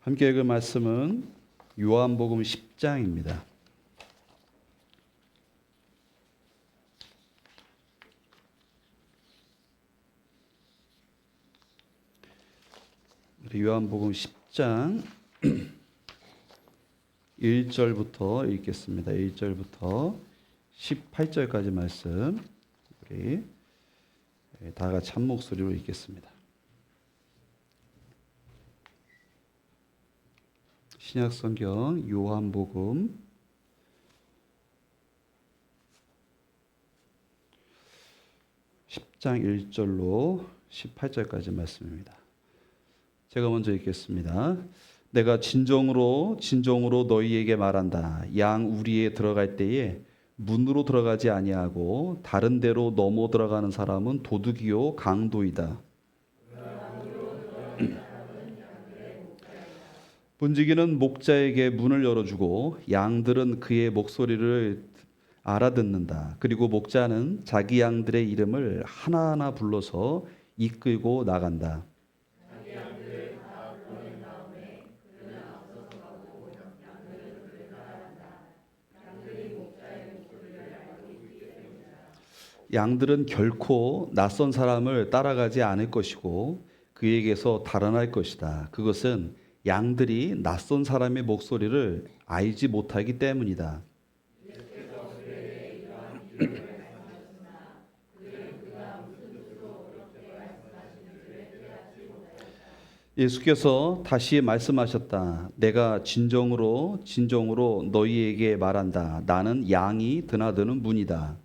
함께 읽을 말씀은 요한복음 10장입니다. 요한복음 10장 1절부터 읽겠습니다. 1절부터 18절까지 말씀 우리 다 같이 한 목소리로 읽겠습니다. 신약성경 요한복음 10장 1절로 18절까지 말씀입니다. 제가 먼저 읽겠습니다. 내가 진정으로 너희에게 말한다. 양 우리에 들어갈 때에 문으로 들어가지 아니하고 다른 데로 넘어 들어가는 사람은 도둑이요 강도이다. 문지기는 목자에게 문을 열어주고 양들은 그의 목소리를 알아듣는다. 그리고 목자는 자기 양들의 이름을 하나하나 불러서 이끌고 나간다. 양들은 결코 낯선 사람을 따라가지 않을 것이고 그에게서 달아날 것이다. 그것은 양들이 낯선 사람의 목소리를 알지 못하기 때문이다. 예수께서 다시 말씀하셨다. 내가 진정으로 너희에게 말한다. 나는 양이 드나드는 문이다.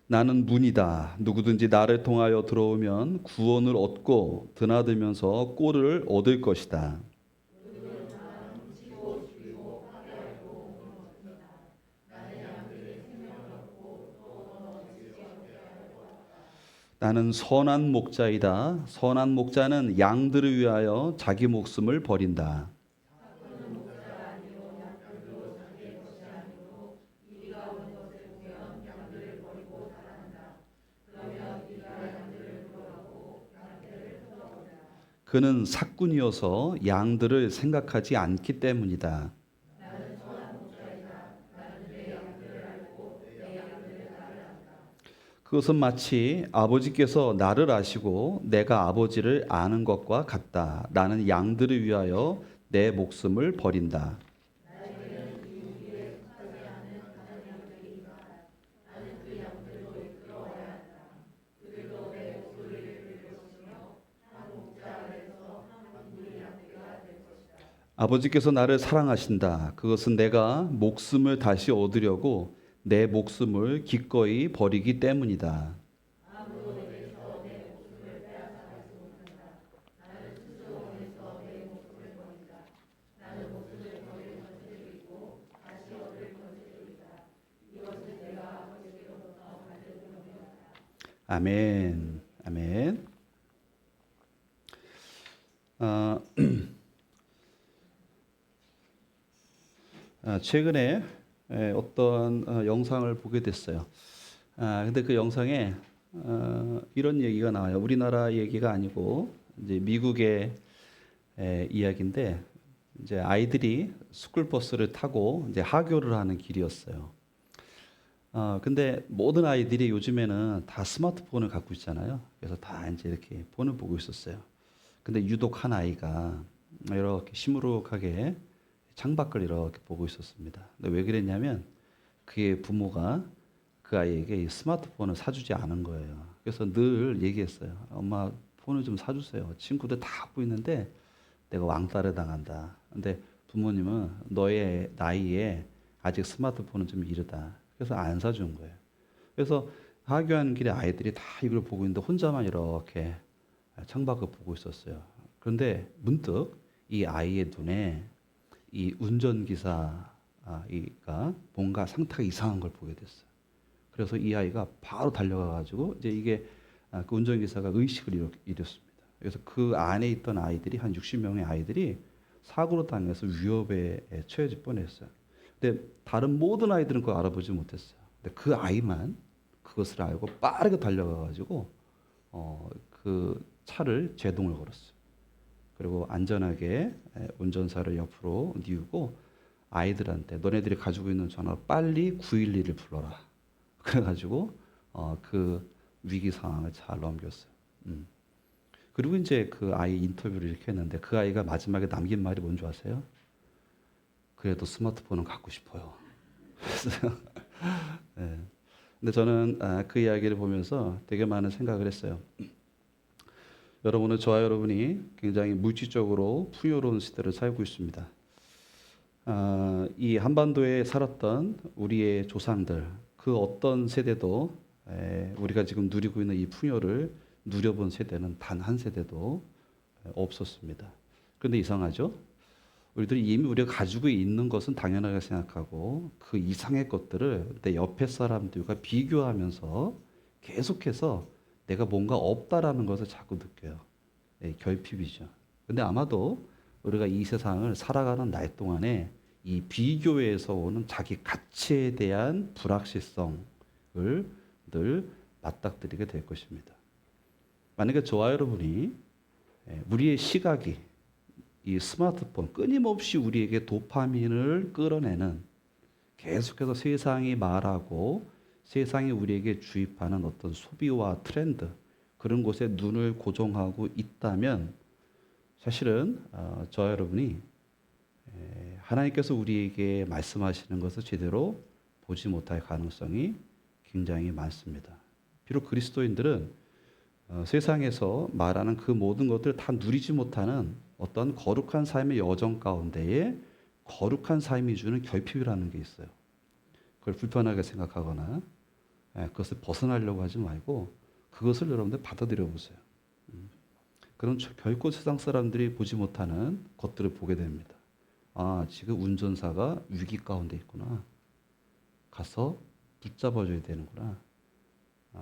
나는 문이다. 누구든지 나를 통하여 들어오면 구원을 얻고 드나들면서 꼴을 얻을 것이다. 나는 선한 목자이다. 선한 목자는 양들을 위하여 자기 목숨을 버린다. 그는 삭군이어서 양들을 생각하지 않기 때문이다. 그것은 마치 아버지께서 나를 아시고 내가 아버지를 아는 것과 같다. 나는 양들을 위하여 내 목숨을 버린다. 아버지께서 나를 사랑하신다. 그것은 내가 목숨을 다시 얻으려고 내 목숨을 기꺼이 버리기 때문이다. 아멘. 아멘. 최근에 어떤 영상을 보게 됐어요. 근데 그 영상에 이런 얘기가 나와요. 우리나라 얘기가 아니고 이제 미국의 이야기인데 이제 아이들이 스쿨버스를 타고 이제 하교를 하는 길이었어요. 근데 모든 아이들이 요즘에는 다 스마트폰을 갖고 있잖아요. 그래서 다 이제 이렇게 폰을 보고 있었어요. 근데 유독 한 아이가 이렇게 시무룩하게 창밖을 이렇게 보고 있었습니다. 근데 왜 그랬냐면 그의 부모가 그 아이에게 이 스마트폰을 사주지 않은 거예요. 그래서 늘 얘기했어요. 엄마 폰을 좀 사주세요. 친구들 다 갖고 있는데 내가 왕따를 당한다. 근데 부모님은 너의 나이에 아직 스마트폰은 좀 이르다. 그래서 안 사준 거예요. 그래서 하교하는 길에 아이들이 다 이걸 보고 있는데 혼자만 이렇게 창밖을 보고 있었어요. 그런데 문득 이 아이의 눈에 이 운전기사가 뭔가 상태가 이상한 걸 보게 됐어요. 그래서 이 아이가 바로 달려가가지고 이제 이게 그 운전기사가 의식을 잃었습니다. 그래서 그 안에 있던 아이들이 한 60명의 아이들이 사고로 당해서 위협에 처해질 뻔했어요. 근데 다른 모든 아이들은 그걸 알아보지 못했어요. 근데 그 그것을 알고 빠르게 달려가가지고 그 차를 제동을 걸었어요. 그리고 안전하게 운전사를 옆으로 뉘우고 아이들한테 너네들이 가지고 있는 전화로 빨리 911을 불러라. 그래가지고 그 위기 상황을 잘 넘겼어요. 그리고 이제 그 아이 인터뷰를 이렇게 했는데 그 아이가 마지막에 남긴 말이 뭔지 아세요? 그래도 스마트폰은 갖고 싶어요. 그래서 네. 근데 저는 그 이야기를 보면서 되게 많은 생각을 했어요. 여러분은 저와 여러분이 굉장히 물질적으로 풍요로운 시대를 살고 있습니다. 이 한반도에 살았던 우리의 조상들, 그 어떤 세대도 우리가 지금 누리고 있는 이 풍요를 누려본 세대는 단 한 세대도 없었습니다. 그런데 이상하죠? 우리들이 이미 우리가 가지고 있는 것은 당연하게 생각하고 그 이상의 것들을 내 옆에 사람들과 비교하면서 계속해서 내가 뭔가 없다라는 것을 자꾸 느껴요. 결핍이죠. 근데 아마도 우리가 이 세상을 살아가는 날 동안에 이 비교에서 오는 자기 가치에 대한 불확실성을 늘 맞닥뜨리게 될 것입니다. 만약에 저와 여러분이 우리의 시각이 이 스마트폰 끊임없이 우리에게 도파민을 끌어내는 계속해서 세상이 말하고 세상이 우리에게 주입하는 어떤 소비와 트렌드 그런 곳에 눈을 고정하고 있다면 사실은 저와 여러분이 하나님께서 우리에게 말씀하시는 것을 제대로 보지 못할 가능성이 굉장히 많습니다. 비록 그리스도인들은 세상에서 말하는 그 모든 것들을 다 누리지 못하는 어떤 거룩한 삶의 여정 가운데에 거룩한 삶이 주는 결핍이라는 게 있어요. 그걸 불편하게 생각하거나 그것을 벗어나려고 하지 말고 그것을 여러분들 받아들여 보세요. 그런 결코 세상 사람들이 보지 못하는 것들을 보게 됩니다. 지금 운전사가 위기 가운데 있구나. 가서 붙잡아줘야 되는구나.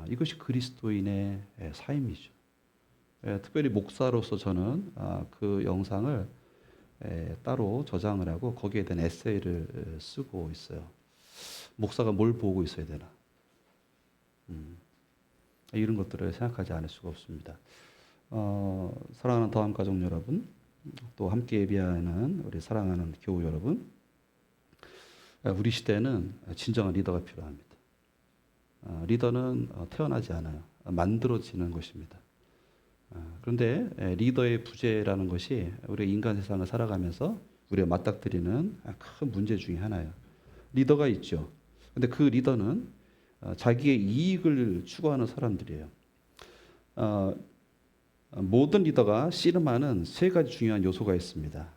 이것이 그리스도인의 삶이죠. 특별히 목사로서 저는 그 영상을 따로 저장을 하고 거기에 대한 에세이를 쓰고 있어요. 목사가 뭘 보고 있어야 되나? 이런 것들을 생각하지 않을 수가 없습니다. 사랑하는 더함가족 여러분, 또 함께 예배하는 우리 사랑하는 교우 여러분, 우리 시대에는 진정한 리더가 필요합니다. 리더는 태어나지 않아요. 만들어지는 것입니다. 그런데 리더의 부재라는 것이 우리 인간 세상을 살아가면서 우리가 맞닥뜨리는 큰 문제 중에 하나예요. 리더가 있죠. 근데 그 리더는 자기의 이익을 추구하는 사람들이에요. 모든 리더가 씨름하는 세 가지 중요한 요소가 있습니다.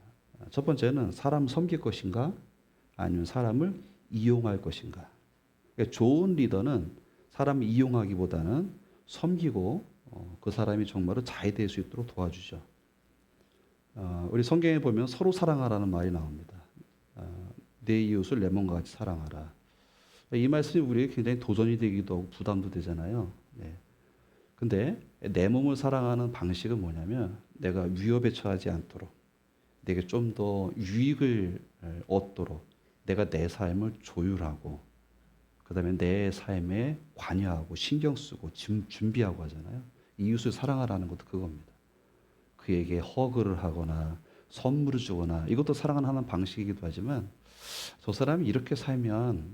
첫 번째는 사람을 섬길 것인가 아니면 사람을 이용할 것인가. 그러니까 좋은 리더는 사람을 이용하기보다는 섬기고 그 사람이 정말로 잘 될 수 있도록 도와주죠. 우리 성경에 보면 서로 사랑하라는 말이 나옵니다. 내 이웃을 내 몸과 같이 사랑하라. 이 말씀이 우리에게 굉장히 도전이 되기도 하고 부담도 되잖아요. 근데 내 몸을 사랑하는 방식은 뭐냐면 내가 위협에 처하지 않도록 내게 좀 더 유익을 얻도록 내가 내 삶을 조율하고 그 다음에 내 삶에 관여하고 신경 쓰고 준비하고 하잖아요. 이웃을 사랑하라는 것도 그겁니다. 그에게 허그를 하거나 선물을 주거나 이것도 사랑을 하는 방식이기도 하지만 저 사람이 이렇게 살면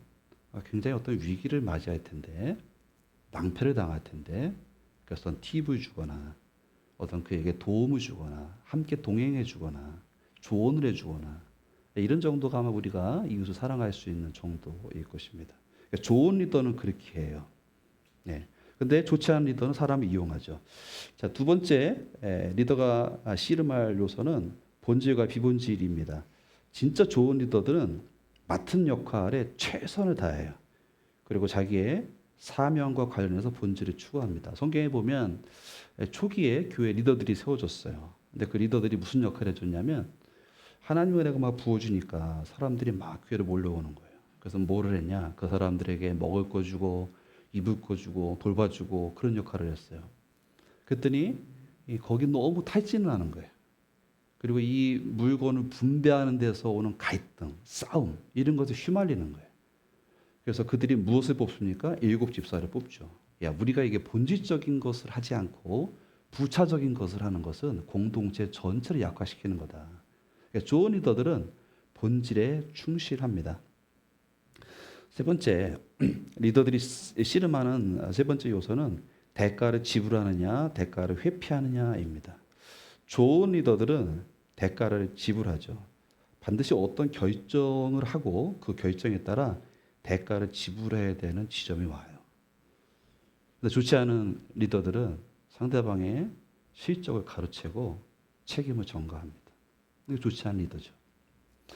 굉장히 어떤 위기를 맞이할 텐데 낭패를 당할 텐데 그래서 어떤 팁을 주거나 어떤 그에게 도움을 주거나 함께 동행해 주거나 조언을 해 주거나 이런 정도가 아마 우리가 이웃을 사랑할 수 있는 정도일 것입니다. 그러니까 좋은 리더는 그렇게 해요. 근데 좋지 않은 리더는 사람을 이용하죠. 자, 두 번째 리더가 씨름할 요소는 본질과 비본질입니다. 진짜 좋은 리더들은 맡은 역할에 최선을 다해요. 그리고 자기의 사명과 관련해서 본질을 추구합니다. 성경에 보면 초기에 교회 리더들이 세워졌어요. 근데 그 리더들이 무슨 역할을 해줬냐면 하나님의 은혜가 막 부어주니까 사람들이 막 교회로 몰려오는 거예요. 그래서 뭐를 했냐? 그 사람들에게 먹을 거 주고 입을 거 주고 돌봐주고 그런 역할을 했어요. 그랬더니 거기 너무 탈진을 하는 거예요. 그리고 이 물건을 분배하는 데서 오는 갈등, 싸움 이런 것에 휘말리는 거예요. 그래서 그들이 무엇을 뽑습니까? 일곱 집사를 뽑죠. 야, 우리가 이게 본질적인 것을 하지 않고 부차적인 것을 하는 것은 공동체 전체를 약화시키는 거다. 그러니까 좋은 리더들은 본질에 충실합니다. 세 번째, 리더들이 씨름하는 세 번째 요소는 대가를 지불하느냐, 대가를 회피하느냐입니다. 좋은 리더들은 대가를 지불하죠. 반드시 어떤 결정을 하고 그 결정에 따라 대가를 지불해야 되는 지점이 와요. 근데 좋지 않은 리더들은 상대방의 실적을 가로채고 책임을 전가합니다. 이게 좋지 않은 리더죠.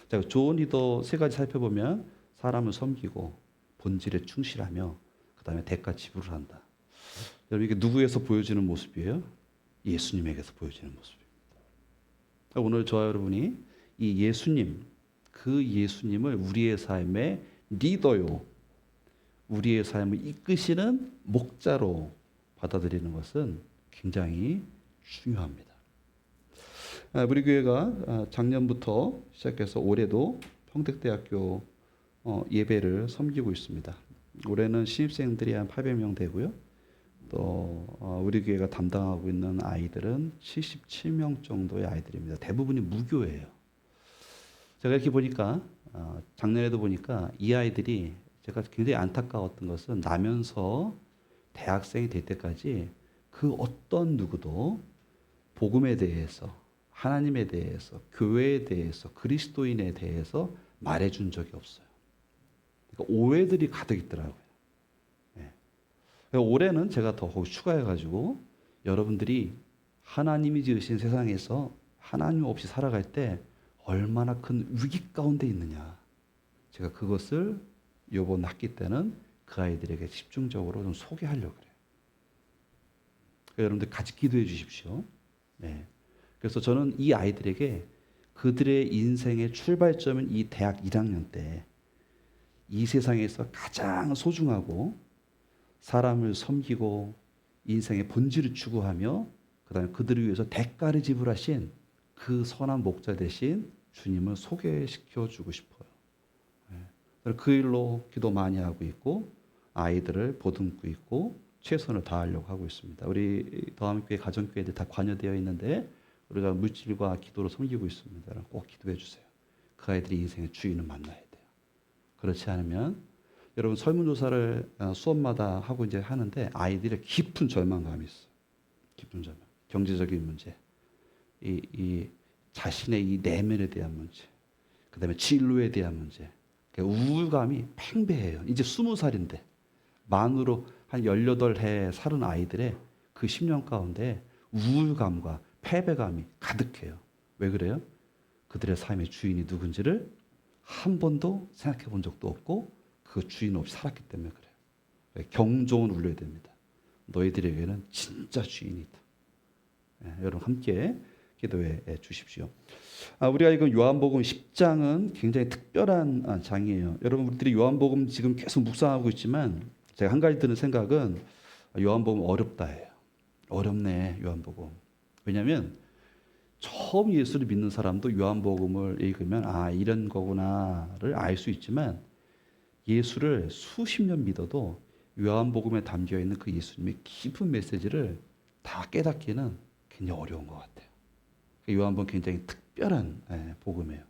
자, 좋은 리더 세 가지 살펴보면 사람을 섬기고 본질에 충실하며 그 다음에 대가 지불을 한다. 여러분 이게 누구에서 보여지는 모습이에요? 예수님에게서 보여지는 모습입니다. 오늘 저와 여러분이 이 예수님, 그 예수님을 우리의 삶의 리더요, 우리의 삶을 이끄시는 목자로 받아들이는 것은 굉장히 중요합니다. 우리 교회가 작년부터 시작해서 올해도 평택대학교 예배를 섬기고 있습니다. 올해는 신입생들이 한 800명 되고요. 또 우리 교회가 담당하고 있는 아이들은 77명 정도의 아이들입니다. 대부분이 무교예요. 제가 이렇게 보니까 작년에도 보니까 이 아이들이 제가 굉장히 안타까웠던 것은 나면서 대학생이 될 때까지 그 어떤 누구도 복음에 대해서, 하나님에 대해서, 교회에 대해서, 그리스도인에 대해서 말해준 적이 없어요. 그러니까 오해들이 가득 있더라고요. 네. 올해는 제가 더 거기 추가해가지고 여러분들이 하나님이 지으신 세상에서 하나님 없이 살아갈 때 얼마나 큰 위기 가운데 있느냐. 제가 그것을 이번 학기 때는 그 아이들에게 집중적으로 좀 소개하려고 그래요. 그러니까 여러분들 같이 기도해 주십시오. 네. 그래서 저는 이 아이들에게 그들의 인생의 출발점인 이 대학 1학년 때 이 세상에서 가장 소중하고 사람을 섬기고 인생의 본질을 추구하며 그다음에 그들을 위해서 대가를 지불하신 그 선한 목자 대신 주님을 소개시켜 주고 싶어요. 그 일로 기도 많이 하고 있고 아이들을 보듬고 있고 최선을 다하려고 하고 있습니다. 우리 더함교회 가정교회들 다 관여되어 있는데 우리가 물질과 기도로 섬기고 있습니다. 꼭 기도해 주세요. 그 아이들이 인생의 주인을 만나야 돼요. 그렇지 않으면 여러분 설문조사를 수업마다 하고 이제 하는데 아이들의 깊은 절망감이 있어요. 깊은 절망, 경제적인 문제, 이 자신의 이 내면에 대한 문제, 그 다음에 진로에 대한 문제, 우울감이 팽배해요. 이제 20살인데 만으로 한 18해 살은 아이들의 그 10년 가운데 우울감과 패배감이 가득해요. 왜 그래요? 그들의 삶의 주인이 누군지를 한 번도 생각해 본 적도 없고 그 주인 없이 살았기 때문에 그래요. 경종을 울려야 됩니다. 너희들에게는 진짜 주인이 있다. 여러분 함께 기도해 주십시오. 우리가 읽은 요한복음 10장은 굉장히 특별한 장이에요. 여러분 우리들이 요한복음 지금 계속 묵상하고 있지만 제가 한 가지 드는 생각은 요한복음 어렵다예요. 어렵네 요한복음. 왜냐하면 처음 예수를 믿는 사람도 요한복음을 읽으면 이런 거구나를 알 수 있지만 예수를 수십 년 믿어도 요한복음에 담겨 있는 그 예수님의 깊은 메시지를 다 깨닫기는 굉장히 어려운 것 같아요. 요한복음 굉장히 특별한 복음이에요.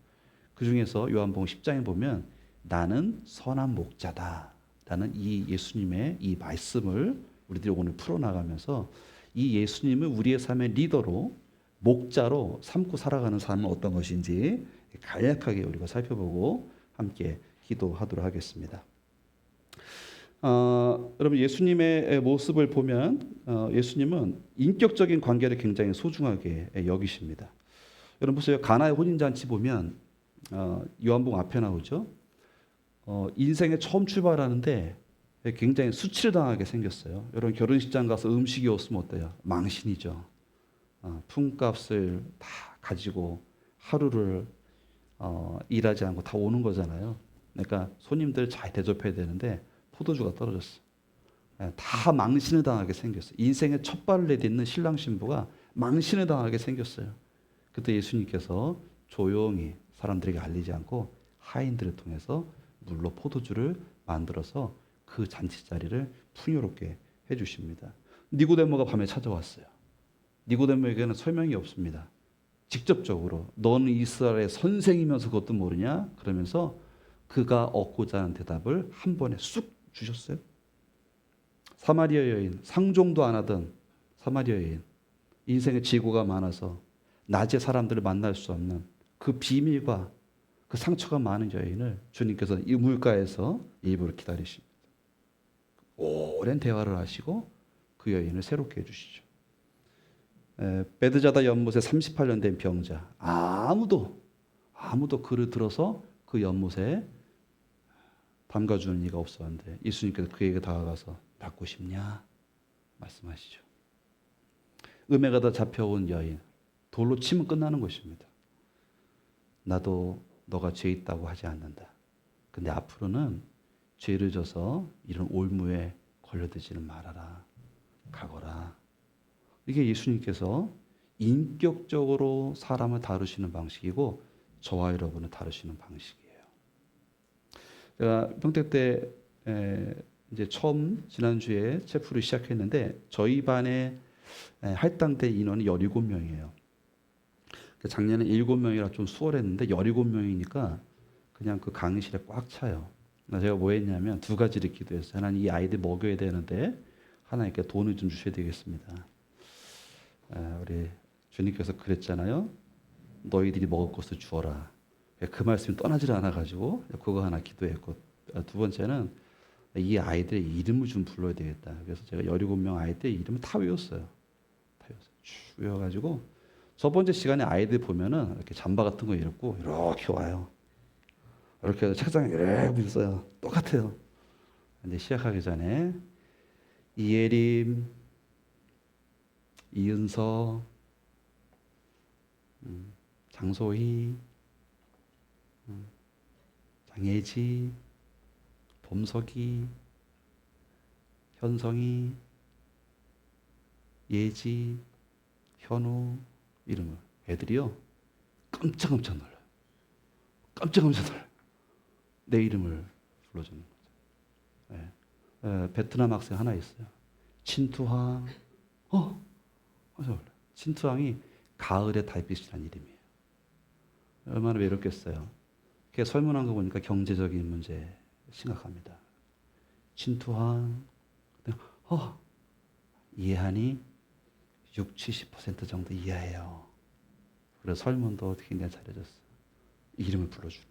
그 중에서 요한복음 10장에 보면 나는 선한 목자다 라는 이 예수님의 이 말씀을 우리들이 오늘 풀어나가면서 이 예수님을 우리의 삶의 리더로 목자로 삼고 살아가는 삶은 어떤 것인지 간략하게 우리가 살펴보고 함께 기도하도록 하겠습니다. 여러분 예수님의 모습을 보면 예수님은 인격적인 관계를 굉장히 소중하게 여기십니다. 여러분 보세요. 가나의 혼인잔치 보면 요한복음 앞에 나오죠. 인생에 처음 출발하는데 굉장히 수치를 당하게 생겼어요. 여러분 결혼식장 가서 음식이 없으면 어때요? 망신이죠. 품값을 다 가지고 하루를 일하지 않고 다 오는 거잖아요. 그러니까 손님들 잘 대접해야 되는데 포도주가 떨어졌어. 다 망신을 당하게 생겼어요. 인생의 첫 발을 내딛는 신랑 신부가 망신을 당하게 생겼어요. 그때 예수님께서 조용히 사람들에게 알리지 않고 하인들을 통해서 물로 포도주를 만들어서 그 잔치 자리를 풍요롭게 해주십니다. 니고데모가 밤에 찾아왔어요. 니고데모에게는 설명이 없습니다. 직접적으로 너는 이스라엘의 선생이면서 그것도 모르냐? 그러면서 그가 얻고자 하는 대답을 한 번에 쑥 주셨어요. 사마리아 여인, 상종도 안 하던 사마리아 여인, 인생의 지고가 많아서 낮에 사람들을 만날 수 없는 그 비밀과 그 상처가 많은 여인을 주님께서 이 물가에서 일부러 기다리십니다. 오랜 대화를 하시고 그 여인을 새롭게 해주시죠. 베드자다 연못에 38년 된 병자, 아무도 그를 들어서 그 연못에 담가주는 이가 없었는데 예수님께서 그에게 다가가서 닦고 싶냐 말씀하시죠. 음해가 다 잡혀온 여인, 돌로 치면 끝나는 것입니다. 나도 너가 죄 있다고 하지 않는다. 근데 앞으로는 죄를 져서 이런 올무에 걸려들지는 말아라. 가거라. 이게 예수님께서 인격적으로 사람을 다루시는 방식이고 저와 여러분을 다루시는 방식이에요. 제가 평택 때 이제 처음 지난주에 체프를 시작했는데 저희 반에 할당대 인원이 17명이에요. 작년에 7명이라 좀 수월했는데 17명이니까 그냥 그 강의실에 꽉 차요. 제가 뭐 했냐면 두 가지를 기도했어요. 하나님 이 아이들 먹여야 되는데 하나님께 돈을 좀 주셔야 되겠습니다. 우리 주님께서 그랬잖아요. 너희들이 먹을 것을 주어라. 그 말씀이 떠나질 않아가지고 그거 하나 기도했고 두 번째는 이 아이들의 이름을 좀 불러야 되겠다. 그래서 제가 17명 아이들 이름을 다 외웠어요. 쭉 외워가지고 첫 번째 시간에 아이들 보면은 이렇게 잠바 같은 거 입고 이렇게 와요. 이렇게 책상에 이렇게 있어요. 똑같아요. 근데 시작하기 전에 이예림, 이은서, 장소희, 장혜지, 봄석이, 현성이, 예지, 현우 이름을 애들이요 깜짝깜짝 놀라요. 깜짝깜짝 놀라요. 내 이름을 불러주는 거죠. 네. 베트남 학생 하나 있어요. 친투항. 친투항이 가을의 달빛이라는 이름이에요. 얼마나 외롭겠어요. 걔 설문한 거 보니까 경제적인 문제 심각합니다. 친투항. 이해하니? 60-70% 정도 이해해요. 그래서 설문도 굉장히 잘해줬어요. 이름을 불러주는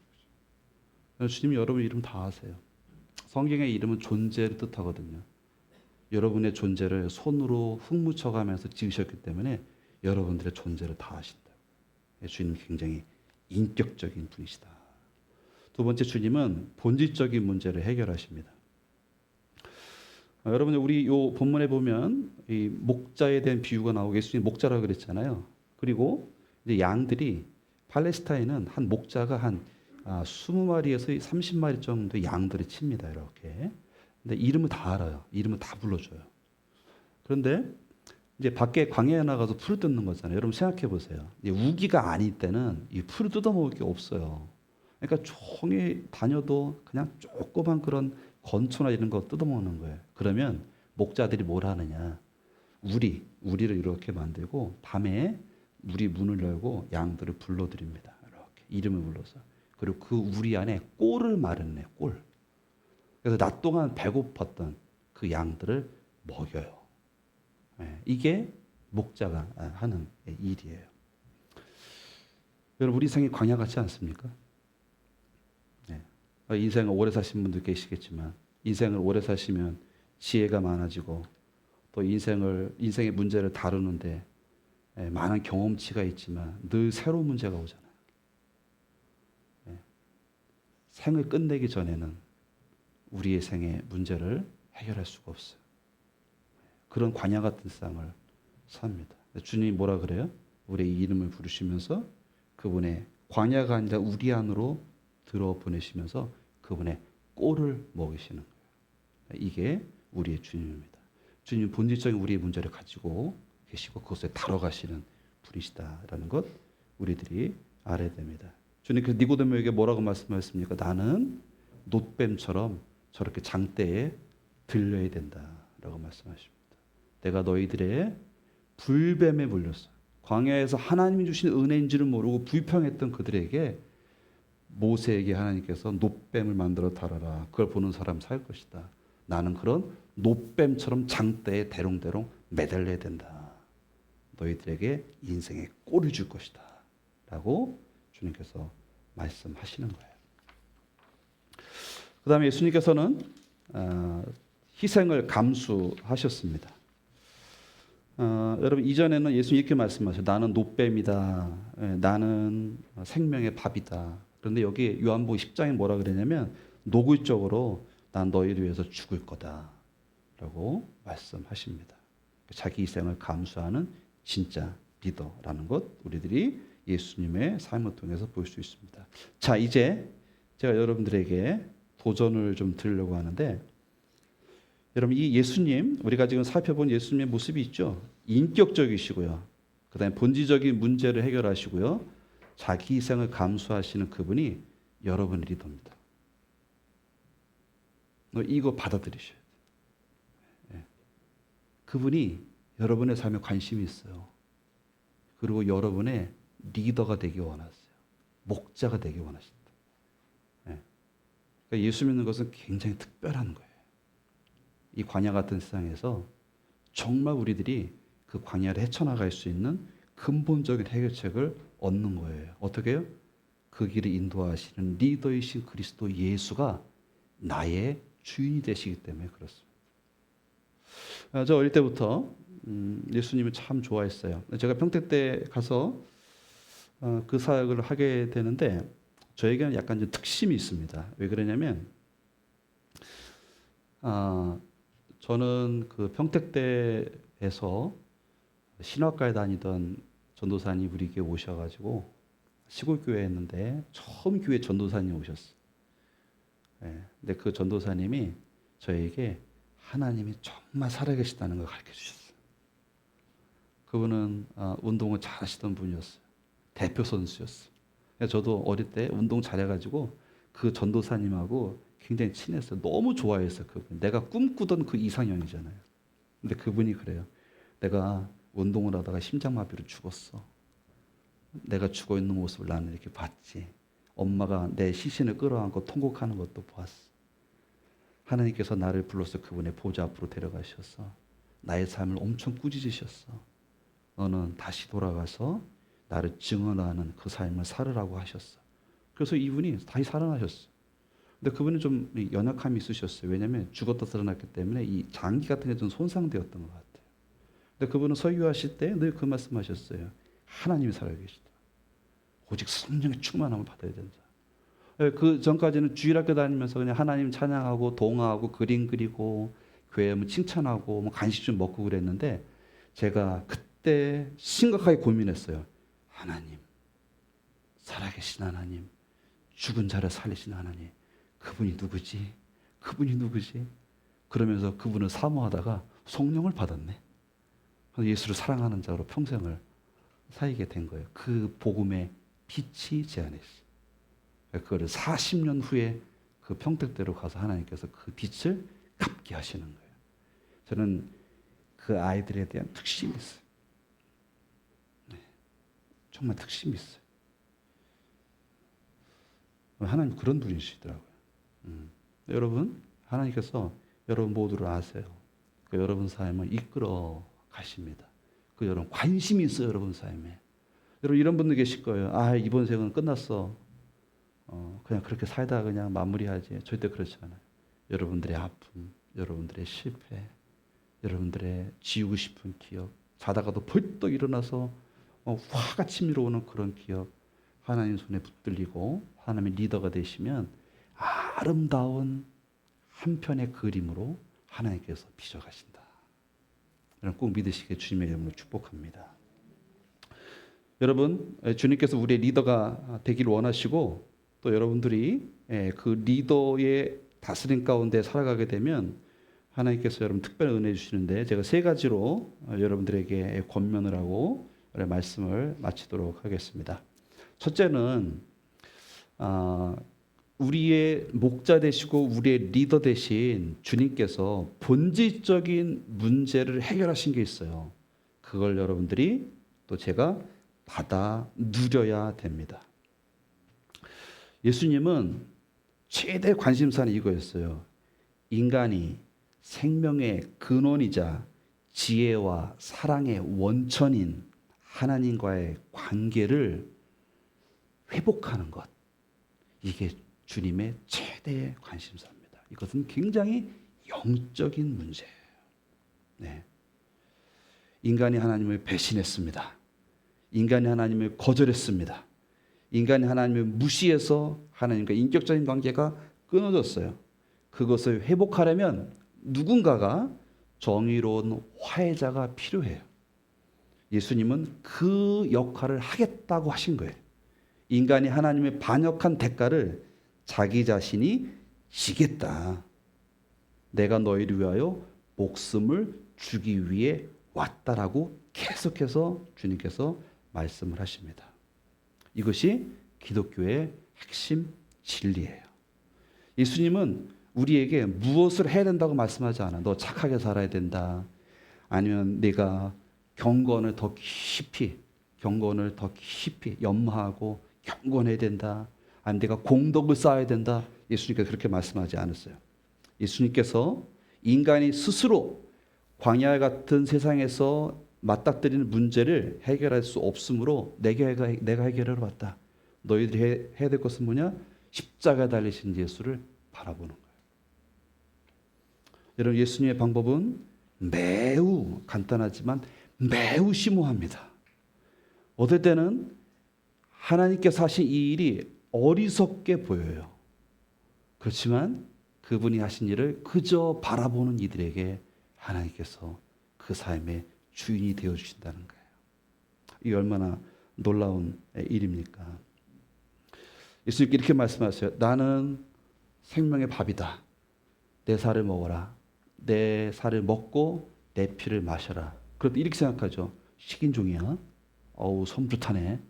거죠. 주님이 여러분 이름 다 아세요. 성경의 이름은 존재를 뜻하거든요. 여러분의 존재를 손으로 흙 묻혀가면서 지으셨기 때문에 여러분들의 존재를 다 아신다. 주님은 굉장히 인격적인 분이시다. 두 번째, 주님은 본질적인 문제를 해결하십니다. 여러분 우리 요 본문에 보면 이 목자에 대한 비유가 나오고 예수님 목자라고 그랬잖아요. 그리고 이제 양들이 팔레스타인은 한 목자가 한 20마리에서 30마리 정도 양들이 칩니다. 이렇게. 근데 이름을 다 알아요. 이름을 다 불러줘요. 그런데 이제 밖에 광야에 나가서 풀을 뜯는 거잖아요. 여러분 생각해 보세요. 우기가 아닐 때는 이 풀을 뜯어먹을 게 없어요. 그러니까 종일 다녀도 그냥 조그만 그런 건초나 이런 거 뜯어먹는 거예요. 그러면 목자들이 뭘 하느냐? 우리를 이렇게 만들고 밤에 우리 문을 열고 양들을 불러드립니다. 이렇게 이름을 불러서. 그리고 그 우리 안에 꼴을 마련해요. 꼴. 그래서 낮 동안 배고팠던 그 양들을 먹여요. 이게 목자가 하는 일이에요. 여러분 우리 생이 광야 같지 않습니까? 인생을 오래 사신 분들 계시겠지만 인생을 오래 사시면 지혜가 많아지고 또 인생의 문제를 다루는데 많은 경험치가 있지만 늘 새로운 문제가 오잖아요. 생을 끝내기 전에는 우리의 생의 문제를 해결할 수가 없어요. 그런 광야 같은 삶을 삽니다. 주님이 뭐라 그래요? 우리의 이름을 부르시면서 그분의 광야가 아니라 우리 안으로 들어보내시면서 그분의 꼴을 먹이시는 거예요. 이게 우리의 주님입니다. 주님은 본질적인 우리의 문제를 가지고 계시고 그것을 다뤄가시는 분이시다라는 것 우리들이 알아야 됩니다. 주님 그 니고데모에게 뭐라고 말씀하셨습니까? 나는 놋뱀처럼 저렇게 장대에 들려야 된다라고 말씀하십니다. 내가 너희들의 불뱀에 물렸어. 광야에서 하나님이 주신 은혜인 줄을 모르고 불평했던 그들에게 모세에게 하나님께서 놋뱀을 만들어 달아라. 그걸 보는 사람 살 것이다. 나는 그런 놋뱀처럼 장대에 대롱대롱 매달려야 된다. 너희들에게 인생의 꼴을 줄 것이다. 라고 주님께서 말씀하시는 거예요. 그 다음에 예수님께서는 희생을 감수하셨습니다. 여러분 이전에는 예수님 이렇게 말씀하셔요. 나는 놋뱀이다. 나는 생명의 밥이다. 그런데 여기 요한복음 10장에 뭐라 그러냐면 노골적으로 난 너희를 위해서 죽을 거다. 라고 말씀하십니다. 자기 희생을 감수하는 진짜 리더라는 것 우리들이 예수님의 삶을 통해서 볼 수 있습니다. 자, 이제 제가 여러분들에게 도전을 좀 드리려고 하는데 여러분 이 예수님 우리가 지금 살펴본 예수님의 모습이 있죠. 인격적이시고요. 그다음에 본질적인 문제를 해결하시고요. 자기 희생을 감수하시는 그분이 여러분의 리더입니다. 이거 받아들이셔야 돼요. 그분이 여러분의 삶에 관심이 있어요. 그리고 여러분의 리더가 되기 원하세요. 목자가 되기 원하신다. 그러니까 예수 믿는 것은 굉장히 특별한 거예요. 이 광야 같은 세상에서 정말 우리들이 그 광야를 헤쳐나갈 수 있는 근본적인 해결책을 얻는 거예요. 어떻게 해요? 그 길을 인도하시는 리더이신 그리스도 예수가 나의 주인이 되시기 때문에 그렇습니다. 저 어릴 때부터 예수님을 참 좋아했어요. 제가 평택 때 가서 그 사역을 하게 되는데 저에게는 약간 좀 특심이 있습니다. 왜 그러냐면 저는 그 평택대에서 신학과에 다니던 전도사님 우리 교회 오셔가지고 시골 교회였는데 처음 교회 전도사님 오셨어요. 근데 그 전도사님이 저에게 하나님이 정말 살아계시다는 걸 가르쳐 주셨어요. 그분은 운동을 잘하시던 분이었어요. 대표 선수였어요. 저도 어릴 때 운동 잘해가지고 그 전도사님하고 굉장히 친했어요. 너무 좋아했어요. 그분. 내가 꿈꾸던 그 이상형이잖아요. 근데 그분이 그래요. 내가 운동을 하다가 심장마비로 죽었어. 내가 죽어 있는 모습을 나는 이렇게 봤지. 엄마가 내 시신을 끌어안고 통곡하는 것도 보았어. 하나님께서 나를 불러서 그분의 보좌 앞으로 데려가셔서 나의 삶을 엄청 꾸짖으셨어. 너는 다시 돌아가서 나를 증언하는 그 삶을 살으라고 하셨어. 그래서 이분이 다시 살아나셨어. 근데 그분은 좀 연약함이 있으셨어요. 왜냐하면 죽었다 살아났기 때문에 이 장기 같은 게 좀 손상되었던 것 같아요. 근데 그분은 설교하실 때 늘 그 말씀하셨어요. 하나님이 살아계시다. 오직 성령의 충만함을 받아야 된다. 그 전까지는 주일학교 다니면서 그냥 하나님 찬양하고 동화하고 그림 그리고 교회 뭐 칭찬하고 뭐 간식 좀 먹고 그랬는데 제가 그때 심각하게 고민했어요. 하나님, 살아계신 하나님, 죽은 자를 살리신 하나님, 그분이 누구지? 그분이 누구지? 그러면서 그분을 사모하다가 성령을 받았네. 예수를 사랑하는 자로 평생을 살게 된 거예요. 그 복음의 빛이 제 안에 있어요. 그거를 40년 후에 그 평택대로 가서 하나님께서 그 빛을 갚게 하시는 거예요. 저는 그 아이들에 대한 특심이 있어요. 정말 특심이 있어요. 하나님 그런 분이시더라고요. 여러분, 하나님께서 여러분 모두를 아세요. 그 여러분 삶을 이끌어 가십니다. 그 여러분 관심이 있어요. 여러분 삶에. 여러분 이런 분들 계실 거예요. 이번 생은 끝났어. 그냥 그렇게 살다가 그냥 마무리하지. 절대 그렇지 않아요. 여러분들의 아픔, 여러분들의 실패, 여러분들의 지우고 싶은 기억, 자다가도 벌떡 일어나서 화가 치밀어 오는 그런 기억, 하나님 손에 붙들리고 하나님의 리더가 되시면 아름다운 한 편의 그림으로 하나님께서 빚어가신다. 여러분 꼭 믿으시게 주님의 이름으로 축복합니다. 여러분, 주님께서 우리의 리더가 되기를 원하시고 또 여러분들이 그 리더의 다스림 가운데 살아가게 되면 하나님께서 여러분 특별한 은혜 주시는데 제가 세 가지로 여러분들에게 권면을 하고 말씀을 마치도록 하겠습니다. 첫째는 우리의 목자 되시고 우리의 리더 되신 주님께서 본질적인 문제를 해결하신 게 있어요. 그걸 여러분들이 또 제가 받아 누려야 됩니다. 예수님은 최대 관심사는 이거였어요. 인간이 생명의 근원이자 지혜와 사랑의 원천인 하나님과의 관계를 회복하는 것. 이게 주님의 최대 관심사입니다. 이것은 굉장히 영적인 문제예요. 네. 인간이 하나님을 배신했습니다. 인간이 하나님을 거절했습니다. 인간이 하나님을 무시해서 하나님과 인격적인 관계가 끊어졌어요. 그것을 회복하려면 누군가가 정의로운 화해자가 필요해요. 예수님은 그 역할을 하겠다고 하신 거예요. 인간이 하나님의 반역한 대가를 자기 자신이 지겠다. 내가 너희를 위하여 목숨을 주기 위해 왔다라고 계속해서 주님께서 말씀을 하십니다. 이것이 기독교의 핵심 진리예요. 예수님은 우리에게 무엇을 해야 된다고 말씀하지 않아. 너 착하게 살아야 된다. 아니면 내가 경건을 더 깊이 연마하고 경건해야 된다. 아니면 내가 공덕을 쌓아야 된다. 예수님께서 그렇게 말씀하지 않았어요. 예수님께서 인간이 스스로 광야 같은 세상에서 맞닥뜨리는 문제를 해결할 수 없으므로 내가 해결하러 왔다. 너희들이 해야 될 것은 뭐냐? 십자가에 달리신 예수를 바라보는 거예요. 여러분, 예수님의 방법은 매우 간단하지만 매우 심오합니다. 어떨 때는 하나님께서 하신 이 일이 어리석게 보여요. 그렇지만 그분이 하신 일을 그저 바라보는 이들에게 하나님께서 그 삶의 주인이 되어주신다는 거예요. 이 얼마나 놀라운 일입니까? 예수님께 이렇게 말씀하셨어요. 나는 생명의 밥이다. 내 살을 먹어라. 내 살을 먹고 내 피를 마셔라. 그런데 이렇게 생각하죠. 식인종이야. 어우, 섬찟하네.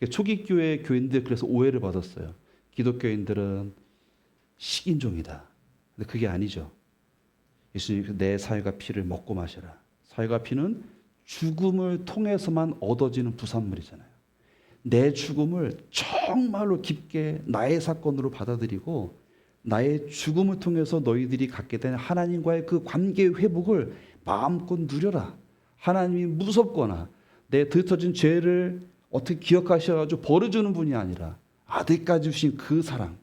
초기 교회 교인들 그래서 오해를 받았어요. 기독교인들은 식인종이다. 근데 그게 아니죠. 예수님 내 살과 피를 먹고 마셔라. 살과 피는 죽음을 통해서만 얻어지는 부산물이잖아요. 내 죽음을 정말로 깊게 나의 사건으로 받아들이고 나의 죽음을 통해서 너희들이 갖게 된 하나님과의 그 관계 회복을 마음껏 누려라. 하나님이 무섭거나 내 들터진 죄를 어떻게 기억하셔가지고 벌어주는 분이 아니라 아들까지 주신 그 사랑,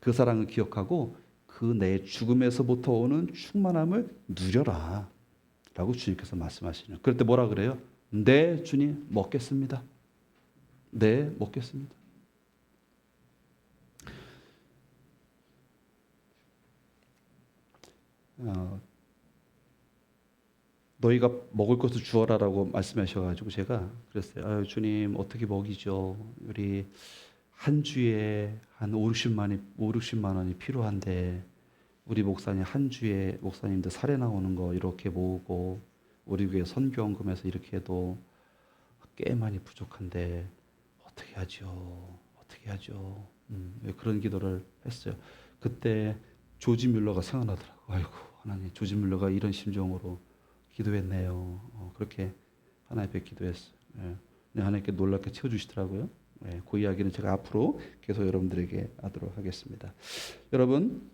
그 사랑을 기억하고 그 내 죽음에서부터 오는 충만함을 누려라 라고 주님께서 말씀하시는. 그럴 때 뭐라 그래요? 네, 주님 먹겠습니다. 네, 먹겠습니다. 너희가 먹을 것을 주어라라고 말씀하셔가지고 제가 그랬어요. 아유, 주님 어떻게 먹이죠? 우리 한 주에 한 5, 60만 원이 필요한데 우리 목사님 한 주에 목사님들 사례 나오는 거 이렇게 모으고 우리 교회 선교원금에서 이렇게 해도 꽤 많이 부족한데 어떻게 하죠? 어떻게 하죠? 그런 기도를 했어요. 그때 조지 뮬러가 생각나더라고요. 아이고 하나님, 조지 뮬러가 이런 심정으로 기도했네요. 그렇게 하나님 앞에 기도했어요. 예. 하나님께 놀랍게 채워주시더라고요. 예. 그 이야기는 제가 앞으로 계속 여러분들에게 하도록 하겠습니다. 여러분,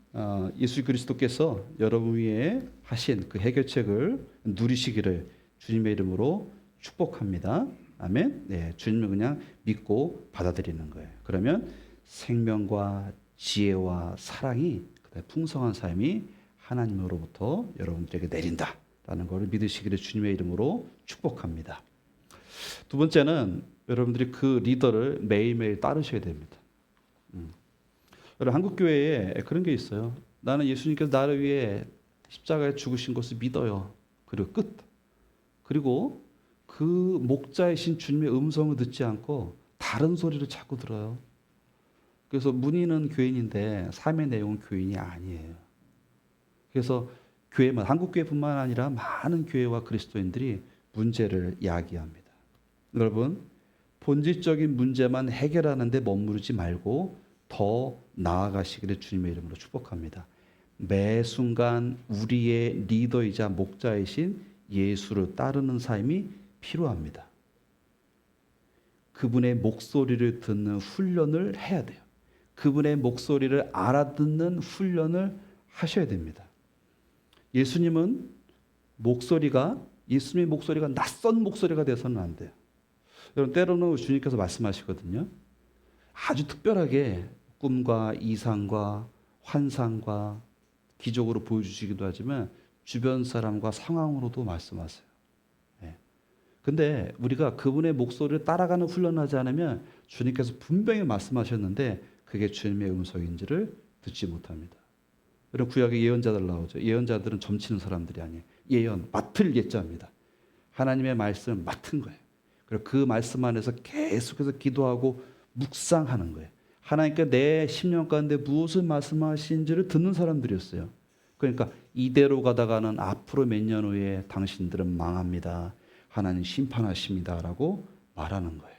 예수 그리스도께서 여러분 위에 하신 그 해결책을 누리시기를 주님의 이름으로 축복합니다. 아멘. 네, 주님을 그냥 믿고 받아들이는 거예요. 그러면 생명과 지혜와 사랑이 풍성한 삶이 하나님으로부터 여러분들에게 내린다라는 것을 믿으시기를 주님의 이름으로 축복합니다. 두 번째는 여러분들이 그 리더를 매일매일 따르셔야 됩니다. 여러분, 한국 교회에 그런 게 있어요. 나는 예수님께서 나를 위해 십자가에 죽으신 것을 믿어요. 그리고 끝. 그리고 그 목자이신 주님의 음성을 듣지 않고 다른 소리를 자꾸 들어요. 그래서 문의는 교인인데 삶의 내용은 교인이 아니에요. 그래서 교회만, 한국 교회뿐만 아니라 많은 교회와 그리스도인들이 문제를 야기합니다. 여러분, 본질적인 문제만 해결하는 데 머무르지 말고 더 나아가시기를 주님의 이름으로 축복합니다. 매 순간 우리의 리더이자 목자이신 예수를 따르는 삶이 필요합니다. 그분의 목소리를 듣는 훈련을 해야 돼요. 그분의 목소리를 알아듣는 훈련을 하셔야 됩니다. 예수님의 목소리가 낯선 목소리가 돼서는 안 돼요. 여러분, 때로는 주님께서 말씀하시거든요. 아주 특별하게 꿈과 이상과 환상과 기적으로 보여주시기도 하지만 주변 사람과 상황으로도 말씀하세요. 근데 우리가 그분의 목소리를 따라가는 훈련을 하지 않으면 주님께서 분명히 말씀하셨는데 그게 주님의 음성인지를 듣지 못합니다. 여러분, 구약에 예언자들 나오죠. 예언자들은 점치는 사람들이 아니에요. 예언, 맡을 예자입니다. 하나님의 말씀을 맡은 거예요. 그리고 그 말씀 안에서 계속해서 기도하고 묵상하는 거예요. 하나님께 내 심령 가운데 무엇을 말씀하시는지를 듣는 사람들이었어요. 그러니까 이대로 가다가는 앞으로 몇 년 후에 당신들은 망합니다. 하나님 심판하십니다라고 말하는 거예요.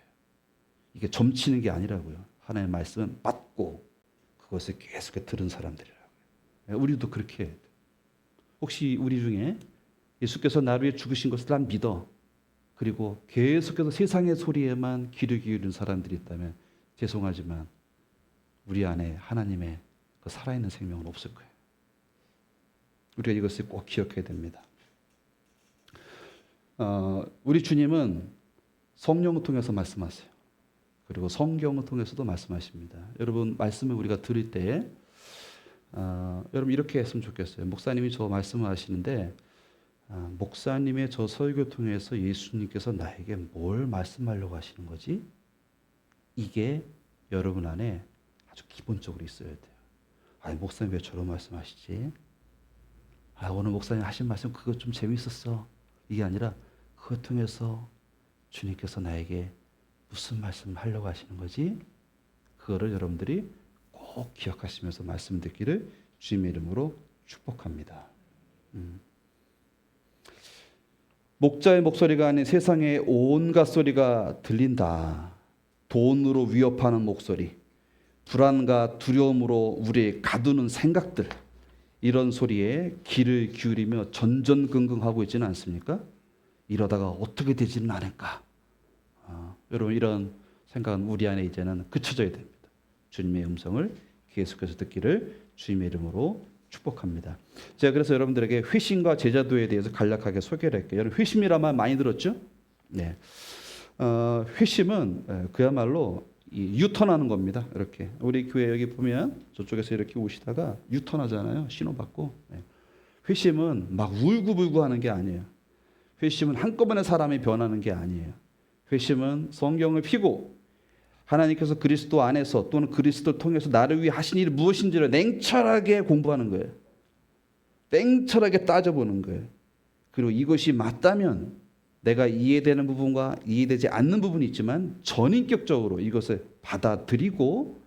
이게 점치는 게 아니라고요. 하나님의 말씀은 받고 그것을 계속해서 들은 사람들이라고요. 우리도 그렇게 해야 돼요. 혹시 우리 중에 예수께서 나를 위해 죽으신 것을 난 믿어. 그리고 계속해서 세상의 소리에만 귀를 기울이는 사람들이 있다면 죄송하지만 우리 안에 하나님의 그 살아있는 생명은 없을 거예요. 우리가 이것을 꼭 기억해야 됩니다. 우리 주님은 성령을 통해서 말씀하세요. 그리고 성경을 통해서도 말씀하십니다. 여러분, 말씀을 우리가 들을 때 여러분 이렇게 했으면 좋겠어요. 목사님이 저 말씀을 하시는데 목사님의 저 설교 통해서 예수님께서 나에게 뭘 말씀하려고 하시는 거지? 이게 여러분 안에 아주 기본적으로 있어야 돼요. 아니, 목사님 왜 저런 말씀하시지? 오늘 목사님 하신 말씀 그거 좀 재밌었어. 이게 아니라 그것 통해서 주님께서 나에게 무슨 말씀을 하려고 하시는 거지? 그거를 여러분들이 꼭 기억하시면서 말씀 듣기를 주님의 이름으로 축복합니다. 목자의 목소리가 아닌 세상의 온갖 소리가 들린다. 돈으로 위협하는 목소리, 불안과 두려움으로 우리의 가두는 생각들, 이런 소리에 귀를 기울이며 전전긍긍하고 있지는 않습니까? 이러다가 어떻게 되지는 않을까? 여러분, 이런 생각은 우리 안에 이제는 그쳐져야 됩니다. 주님의 음성을 계속해서 듣기를 주님의 이름으로 축복합니다. 제가 그래서 여러분들에게 회심과 제자도에 대해서 간략하게 소개를 할게요. 여러분, 회심이란 많이 들었죠? 네. 회심은 그야말로 유턴하는 겁니다. 이렇게 우리 교회 여기 보면 저쪽에서 이렇게 오시다가 유턴하잖아요. 신호받고. 회심은 막 울고불고 하는 게 아니에요. 회심은 한꺼번에 사람이 변하는 게 아니에요. 회심은 성경을 펴고 하나님께서 그리스도 안에서 또는 그리스도를 통해서 나를 위해 하신 일이 무엇인지를 냉철하게 공부하는 거예요. 냉철하게 따져보는 거예요. 그리고 이것이 맞다면 내가 이해되는 부분과 이해되지 않는 부분이 있지만 전인격적으로 이것을 받아들이고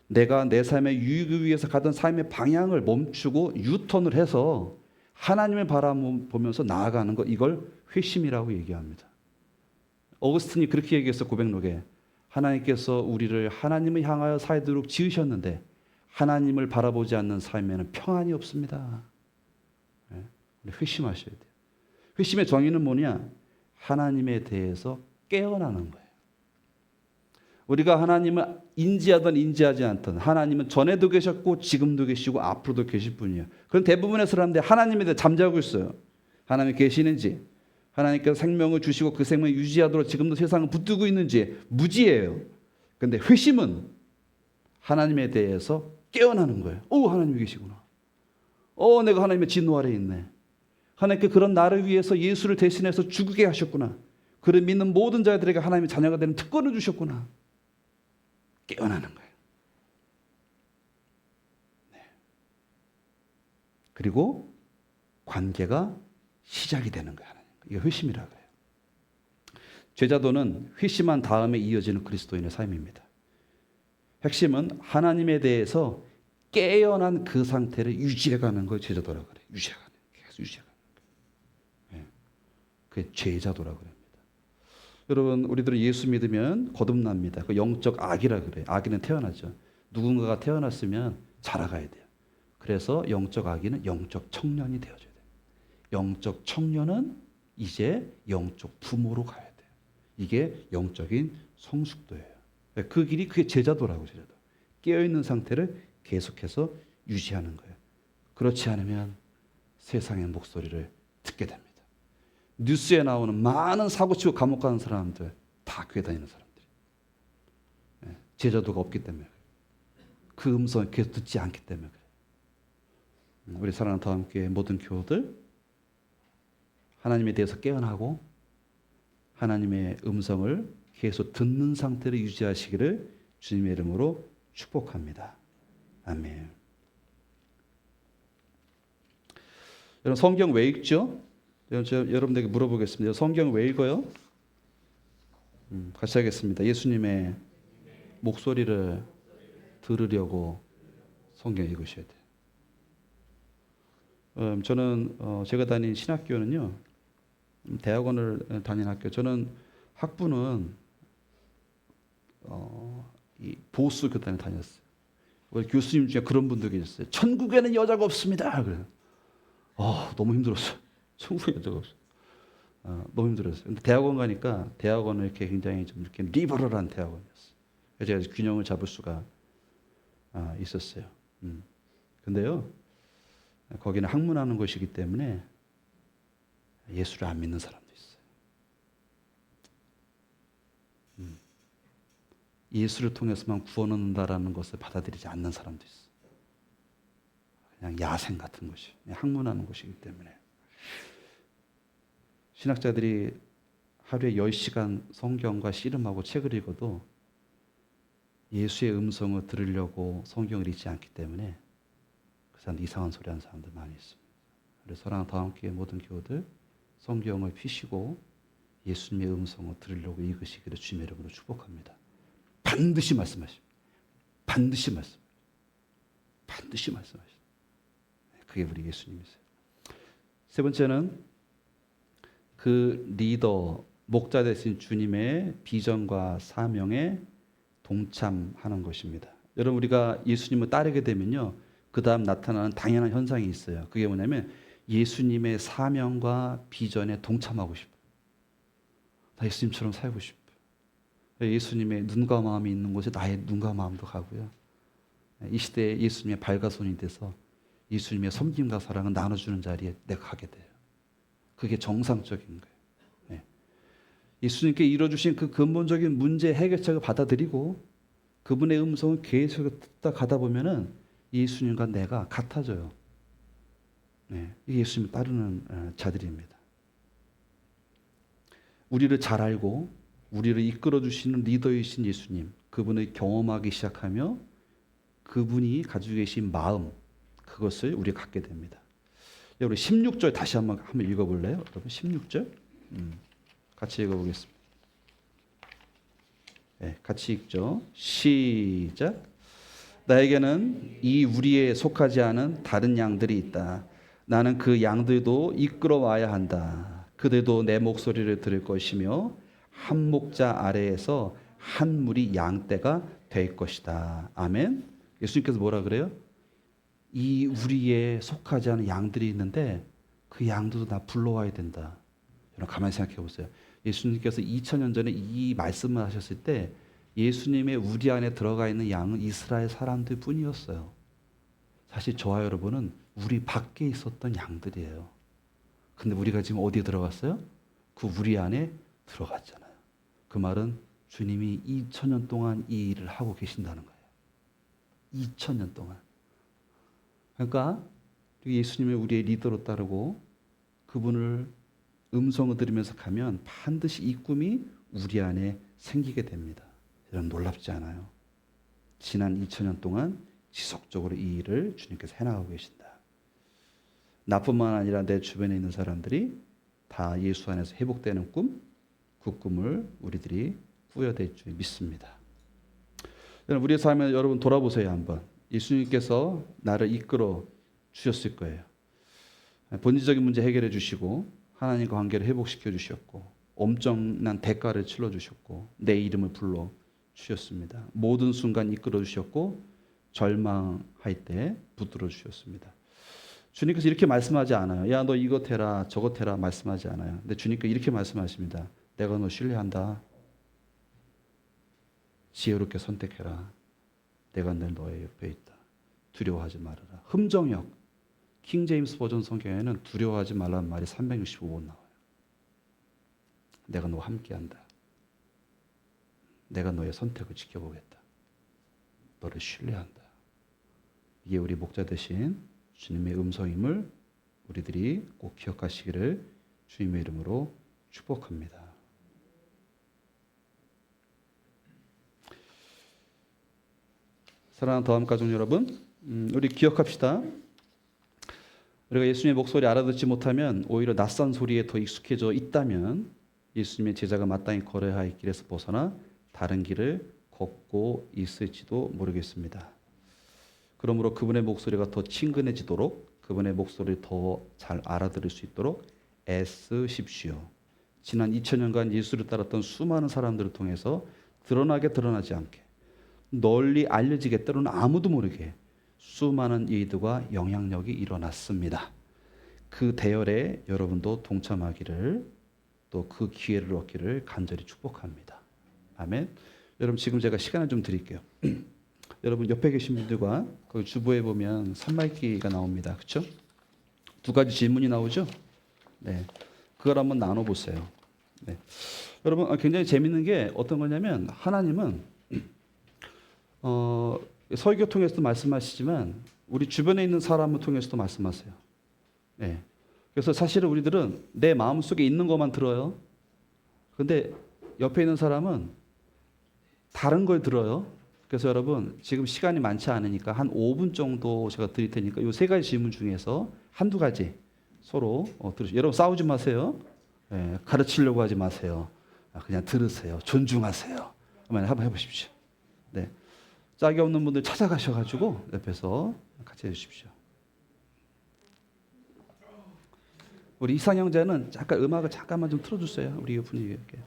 내가 내 삶의 유익을 위해서 가던 삶의 방향을 멈추고 유턴을 해서 하나님을 바라보면서 나아가는 것, 이걸 회심이라고 얘기합니다. 어거스틴이 그렇게 얘기했어. 고백록에 하나님께서 우리를 하나님을 향하여 살도록 지으셨는데 하나님을 바라보지 않는 삶에는 평안이 없습니다. 우리 회심하셔야 돼요. 회심의 정의는 뭐냐? 하나님에 대해서 깨어나는 거예요. 우리가 하나님을 인지하든 인지하지 않든 하나님은 전에도 계셨고 지금도 계시고 앞으로도 계실 분이에요. 그런 대부분의 사람들이 하나님에 대해 잠자고 있어요. 하나님이 계시는지, 하나님께서 생명을 주시고 그 생명을 유지하도록 지금도 세상을 붙들고 있는지 무지예요. 그런데 회심은 하나님에 대해서 깨어나는 거예요. 하나님이 계시구나. 내가 하나님의 진노 아래에 있네. 하나님께 그런 나를 위해서 예수를 대신해서 죽게 하셨구나. 그를 믿는 모든 자들에게 하나님의 자녀가 되는 특권을 주셨구나. 깨어나는 거예요. 네. 그리고 관계가 시작이 되는 거예요. 이게 회심이라고 해요. 제자도는 회심한 다음에 이어지는 그리스도인의 삶입니다. 핵심은 하나님에 대해서 깨어난 그 상태를 유지해가는 걸 제자도라고 그래요. 계속 유지해가는 거예요. 그게 제자도라고 합니다. 여러분, 우리들은 예수 믿으면 거듭납니다. 그 영적 아기라 그래요. 아기는 태어나죠. 누군가가 태어났으면 자라가야 돼요. 그래서 영적 아기는 영적 청년이 되어줘야 돼요. 영적 청년은 이제 영적 부모로 가야 돼요. 이게 영적인 성숙도예요. 그 길이 그게 제자도라고. 제자도. 깨어있는 상태를 계속해서 유지하는 거예요. 그렇지 않으면 세상의 목소리를 듣게 됩니다. 뉴스에 나오는 많은 사고치고 감옥 가는 사람들 다 교회 다니는 사람들이 제자도가 없기 때문에 그 음성을 계속 듣지 않기 때문에 그래요. 우리 사랑하는 다음교회 모든 교우들 하나님에 대해서 깨어나고 하나님의 음성을 계속 듣는 상태를 유지하시기를 주님의 이름으로 축복합니다. 아멘. 여러분 성경 왜 읽죠? 제가 여러분들에게 물어보겠습니다. 성경 왜 읽어요? 같이 하겠습니다. 예수님의 목소리를 들으려고 성경 읽으셔야 돼요. 저는 제가 다닌 신학교는요. 대학원을 다닌 학교. 저는 학부는 이 보수 교단에 다녔어요. 우리 교수님 중에 그런 분들 계셨어요. 천국에는 여자가 없습니다. 그래요. 너무 힘들었어요. 천국에 여자가 없어요. 너무 힘들었어요. 근데 대학원 가니까 대학원은 이렇게 굉장히 좀 이렇게 리버럴한 대학원이었어요. 그래서 제가 균형을 잡을 수가 있었어요. 근데요, 거기는 학문하는 곳이기 때문에 예수를 안 믿는 사람도 있어요. 예수를 통해서만 구원 얻는다라는 것을 받아들이지 않는 사람도 있어요. 그냥 야생 같은 것이, 학문하는 곳이기 때문에. 신학자들이 하루에 10시간 성경과 씨름하고 책을 읽어도 예수의 음성을 들으려고 성경을 읽지 않기 때문에 그 사람들 이상한 소리 하는 사람들 많이 있습니다. 그래서 사랑하는 다음교회 모든 교우들 성경을 피시고 예수님의 음성을 들으려고 읽으시기를 주님의 이름으로 축복합니다. 반드시 말씀하십니다. 반드시 말씀하십니다. 반드시 말씀하십니다. 그게 우리 예수님이세요. 세 번째는 그 리더, 목자 되신 주님의 비전과 사명에 동참하는 것입니다. 여러분 우리가 예수님을 따르게 되면요. 그 다음 나타나는 당연한 현상이 있어요. 그게 뭐냐면 예수님의 사명과 비전에 동참하고 싶어요. 나 예수님처럼 살고 싶어요. 예수님의 눈과 마음이 있는 곳에 나의 눈과 마음도 가고요. 이 시대에 예수님의 발가손이 돼서 예수님의 섬김과 사랑을 나눠주는 자리에 내가 가게 돼요. 그게 정상적인 거예요. 네. 예수님께 이뤄주신 그 근본적인 문제 해결책을 받아들이고 그분의 음성을 계속 듣다 가다 보면은 예수님과 내가 같아져요. 네. 이게 예수님을 따르는 자들입니다. 우리를 잘 알고 우리를 이끌어주시는 리더이신 예수님, 그분을 경험하기 시작하며 그분이 가지고 계신 마음, 그것을 우리가 갖게 됩니다. 우리 16절 다시 한번 읽어볼래요? 여러분 16절 같이 읽어보겠습니다. 네, 같이 읽죠. 시작. 나에게는 이 우리에 속하지 않은 다른 양들이 있다. 나는 그 양들도 이끌어 와야 한다. 그들도 내 목소리를 들을 것이며 한 목자 아래에서 한 무리 양떼가 될 것이다. 아멘. 예수님께서 뭐라 그래요? 이 우리에 속하지 않은 양들이 있는데 그 양들도 나 불러와야 된다. 여러분 가만히 생각해 보세요. 예수님께서 2000년 전에 이 말씀을 하셨을 때 예수님의 우리 안에 들어가 있는 양은 이스라엘 사람들 뿐이었어요. 사실 저와 여러분은 우리 밖에 있었던 양들이에요. 근데 우리가 지금 어디에 들어갔어요? 그 우리 안에 들어갔잖아요. 그 말은 주님이 2000년 동안 이 일을 하고 계신다는 거예요. 2000년 동안. 그러니까 예수님을 우리의 리더로 따르고 그분을 음성을 들으면서 가면 반드시 이 꿈이 우리 안에 생기게 됩니다. 여러분 놀랍지 않아요? 지난 2000년 동안 지속적으로 이 일을 주님께서 해나가고 계신다. 나뿐만 아니라 내 주변에 있는 사람들이 다 예수 안에서 회복되는 꿈, 그 꿈을 우리들이 꾸며낼 줄 믿습니다. 여러분 우리의 삶에 여러분 돌아보세요 한번. 예수님께서 나를 이끌어 주셨을 거예요. 본질적인 문제 해결해 주시고 하나님과 관계를 회복시켜 주셨고 엄청난 대가를 치러 주셨고 내 이름을 불러 주셨습니다. 모든 순간 이끌어 주셨고 절망할 때 붙들어 주셨습니다. 주님께서 이렇게 말씀하지 않아요. 야, 너 이것 해라, 저것 해라 말씀하지 않아요. 근데 주님께서 이렇게 말씀하십니다. 내가 너 신뢰한다. 지혜롭게 선택해라. 내가 늘 너의 옆에 있다. 두려워하지 말아라. 흠정역 킹 제임스 버전 성경에는 두려워하지 말라는 말이 365번 나와요. 내가 너와 함께한다. 내가 너의 선택을 지켜보겠다. 너를 신뢰한다. 이게 우리 목자 되신 주님의 음성임을 우리들이 꼭 기억하시기를 주님의 이름으로 축복합니다. 사랑하는 더함 가족 여러분, 우리 기억합시다. 우리가 예수님의 목소리 알아듣지 못하면 오히려 낯선 소리에 더 익숙해져 있다면 예수님의 제자가 마땅히 걸어야 할 길에서 벗어나 다른 길을 걷고 있을지도 모르겠습니다. 그러므로 그분의 목소리가 더 친근해지도록 그분의 목소리를 더 잘 알아들을 수 있도록 애쓰십시오. 지난 2000년간 예수를 따랐던 수많은 사람들을 통해서 드러나게 드러나지 않게 널리 알려지게 때로는 아무도 모르게 수많은 일들과 영향력이 일어났습니다. 그 대열에 여러분도 동참하기를 또 그 기회를 얻기를 간절히 축복합니다. 아멘. 여러분 지금 제가 시간을 좀 드릴게요. 여러분 옆에 계신 분들과 그 주보에 보면 산말기가 나옵니다. 그렇죠? 두 가지 질문이 나오죠? 네. 그걸 한번 나눠 보세요. 네. 여러분 굉장히 재밌는 게 어떤 거냐면 하나님은 설교 통해서도 말씀하시지만 우리 주변에 있는 사람을 통해서도 말씀하세요. 네. 그래서 사실은 우리들은 내 마음속에 있는 것만 들어요. 근데 옆에 있는 사람은 다른 걸 들어요. 그래서 여러분 지금 시간이 많지 않으니까 한 5분 정도 제가 드릴 테니까 이 세 가지 질문 중에서 한두 가지 서로 들으세요. 여러분 싸우지 마세요. 네. 가르치려고 하지 마세요. 그냥 들으세요. 존중하세요. 한번 해보십시오. 네. 짝이 없는 분들 찾아가셔가지고 옆에서 같이 해주십시오. 우리 이상 형제는 잠깐 음악을 잠깐만 좀 틀어주세요. 우리 분위기 이렇게.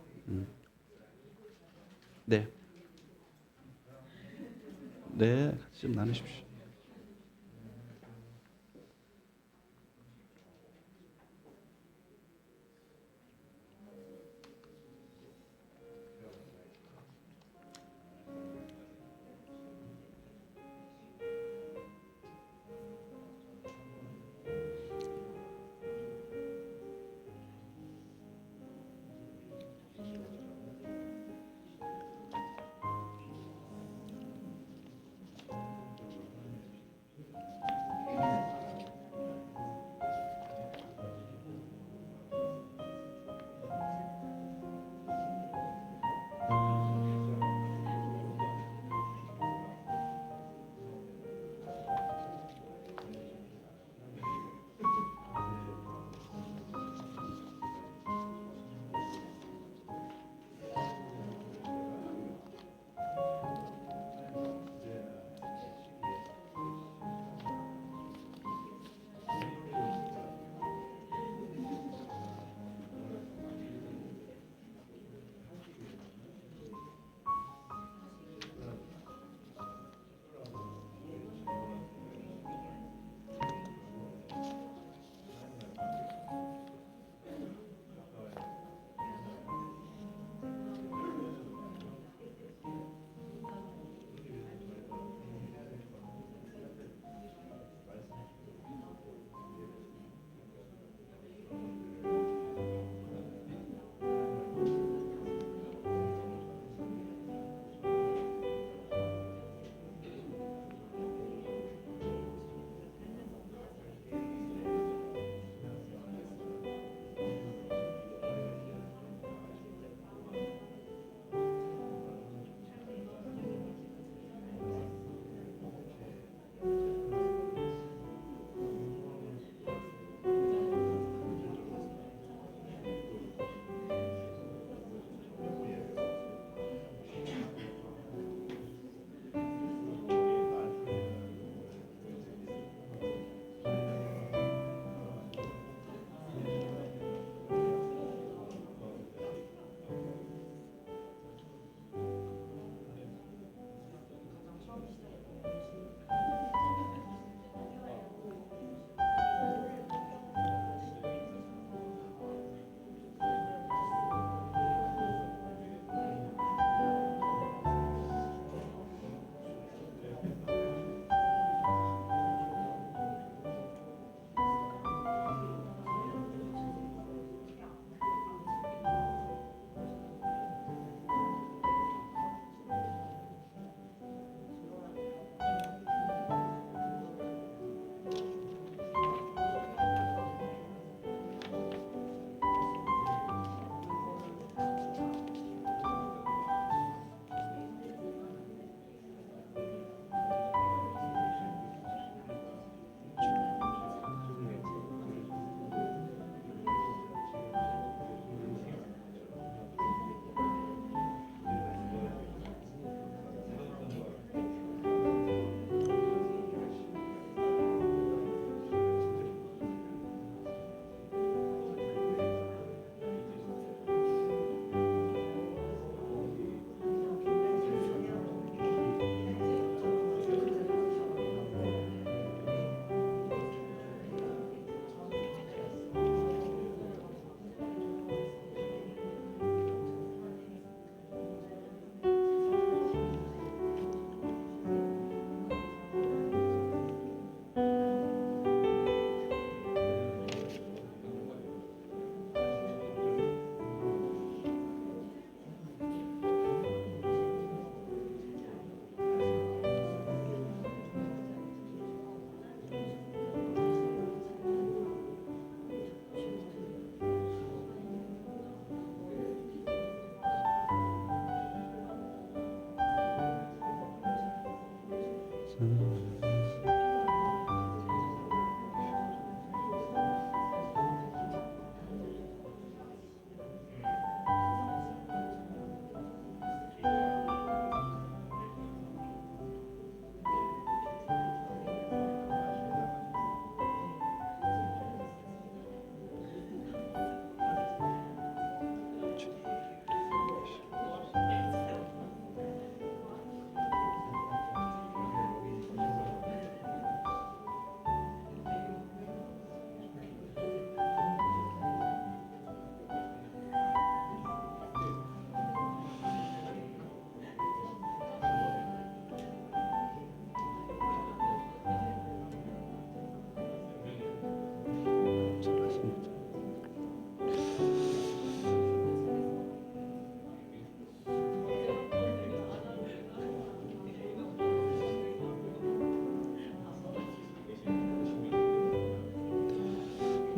네. 네, 같이 좀 나누십시오.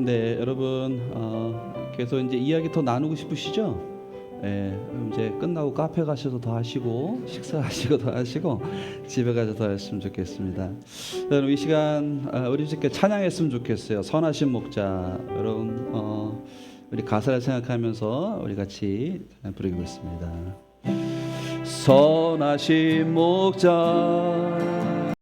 네, 여러분 계속 이제 이야기 더 나누고 싶으시죠? 네, 그럼 이제 끝나고 카페 가셔서 더 하시고 식사하시고 더 하시고 집에 가서 더 하시면 좋겠습니다. 여러분 이 시간 우리 함께 찬양했으면 좋겠어요. 선하신 목자. 여러분 우리 가사를 생각하면서 우리 같이 부르겠습니다. 선하신 목자